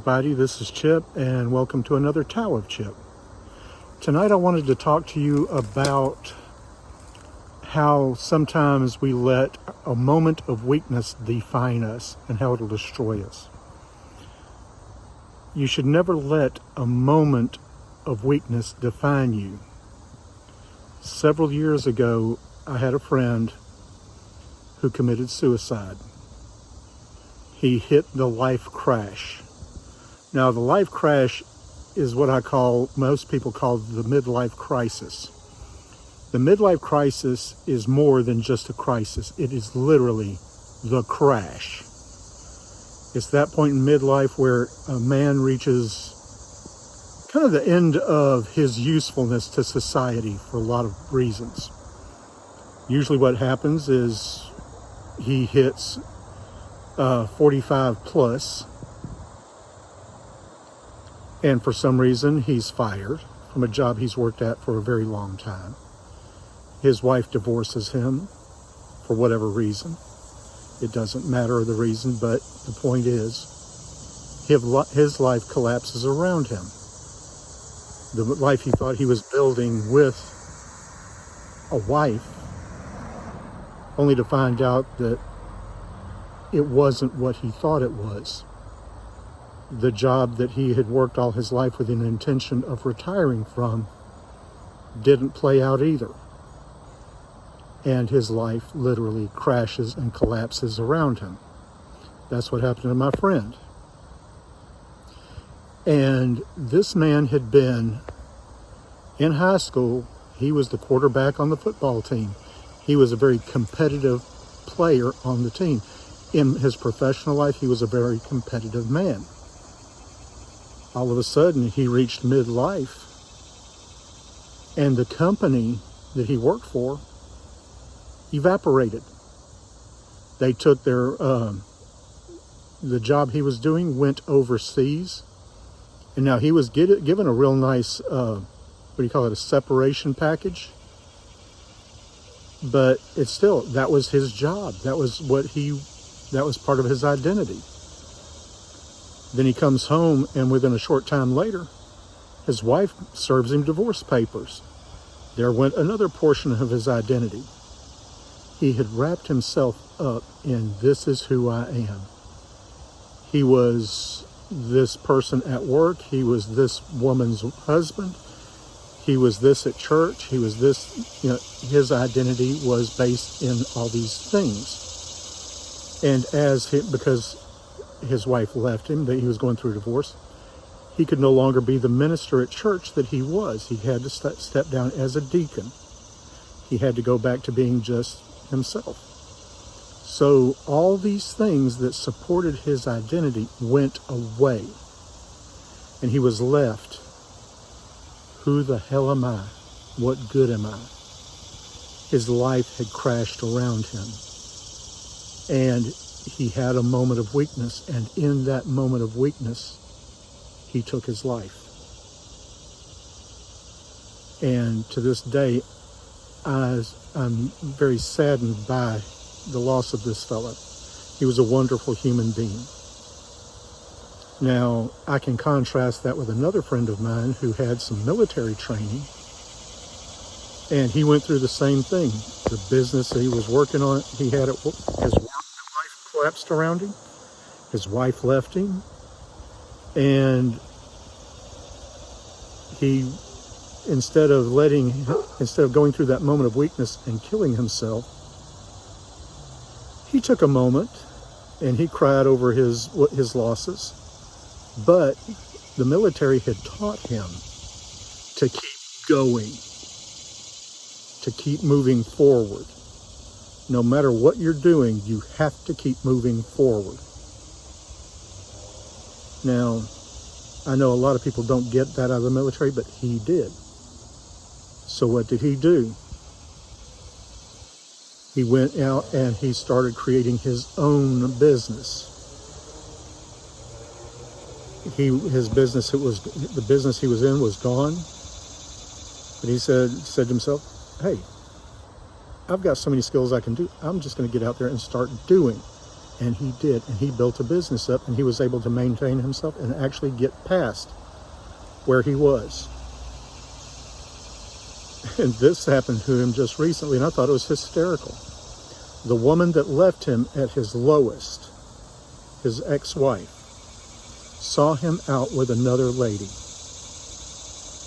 everybody, this is Chip and welcome to another Tao of Chip. Tonight I wanted to talk to you about how sometimes we let a moment of weakness define us and how it'll destroy us. You should never let a moment of weakness define you. Several years ago, I had a friend who committed suicide. He hit the life crash. Now, the life crash is what most people call the midlife crisis. The midlife crisis is more than just a crisis. It is literally the crash. It's that point in midlife where a man reaches kind of the end of his usefulness to society for a lot of reasons. Usually what happens is he hits 45 plus, and for some reason he's fired from a job he's worked at for a very long time. His wife divorces him for whatever reason. It doesn't matter the reason, but the point is his life collapses around him. The life he thought he was building with a wife, only to find out that it wasn't what he thought it was. The job that he had worked all his life with an intention of retiring from didn't play out either. And his life literally crashes and collapses around him. That's what happened to my friend. And this man had been in high school. He was the quarterback on the football team. He was a very competitive player on the team. In his professional life, he was a very competitive man. All of a sudden, he reached midlife, and the company that he worked for evaporated. They took the job he was doing, went overseas, and now he was given a real nice, a separation package. But it's still, that was his job. That was part of his identity. Then he comes home, and within a short time later, his wife serves him divorce papers. There went another portion of his identity. He had wrapped himself up in, this is who I am. He was this person at work. He was this woman's husband. He was this at church. He was this, his identity was based in all these things. And because his wife left him, that he was going through a divorce, he could no longer be the minister at church that he was. He had to step down as a deacon. He had to go back to being just himself. So all these things that supported his identity went away. And he was left. Who the hell am I? What good am I? His life had crashed around him. And he had a moment of weakness, and in that moment of weakness, he took his life. And to this day, I'm very saddened by the loss of this fellow. He was a wonderful human being. Now, I can contrast that with another friend of mine who had some military training, and he went through the same thing. The business that he was working on, his life collapsed around him. His wife left him, and he, instead of going through that moment of weakness and killing himself, he took a moment and he cried over his losses. But the military had taught him to keep going, to keep moving forward. No matter what you're doing, you have to keep moving forward. Now, I know a lot of people don't get that out of the military, but he did. So what did he do? He went out and he started creating his own business. The business he was in was gone. But he said to himself, hey, I've got so many skills I can do. I'm just going to get out there and start doing. And he did. And he built a business up, and he was able to maintain himself and actually get past where he was. And this happened to him just recently, and I thought it was hysterical. The woman that left him at his lowest, his ex-wife, saw him out with another lady.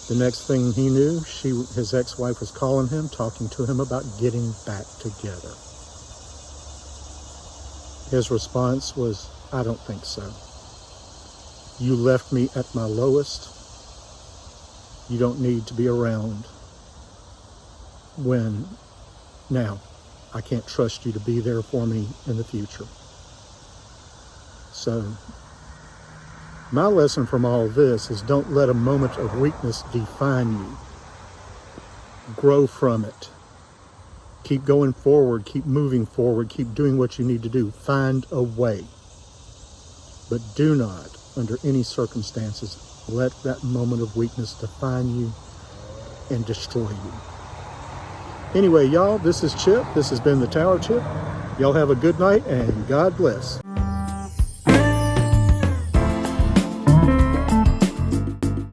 The next thing he knew, his ex-wife was calling him, talking to him about getting back together. His response was, I don't think so. You left me at my lowest. You don't need to be around when now I can't trust you to be there for me in the future. So my lesson from all this is don't let a moment of weakness define you. Grow from it. Keep going forward, keep moving forward, keep doing what you need to do. Find a way. But do not, under any circumstances, let that moment of weakness define you and destroy you. Anyway, y'all, this is Chip. This has been the Tao of Chip. Y'all have a good night and God bless.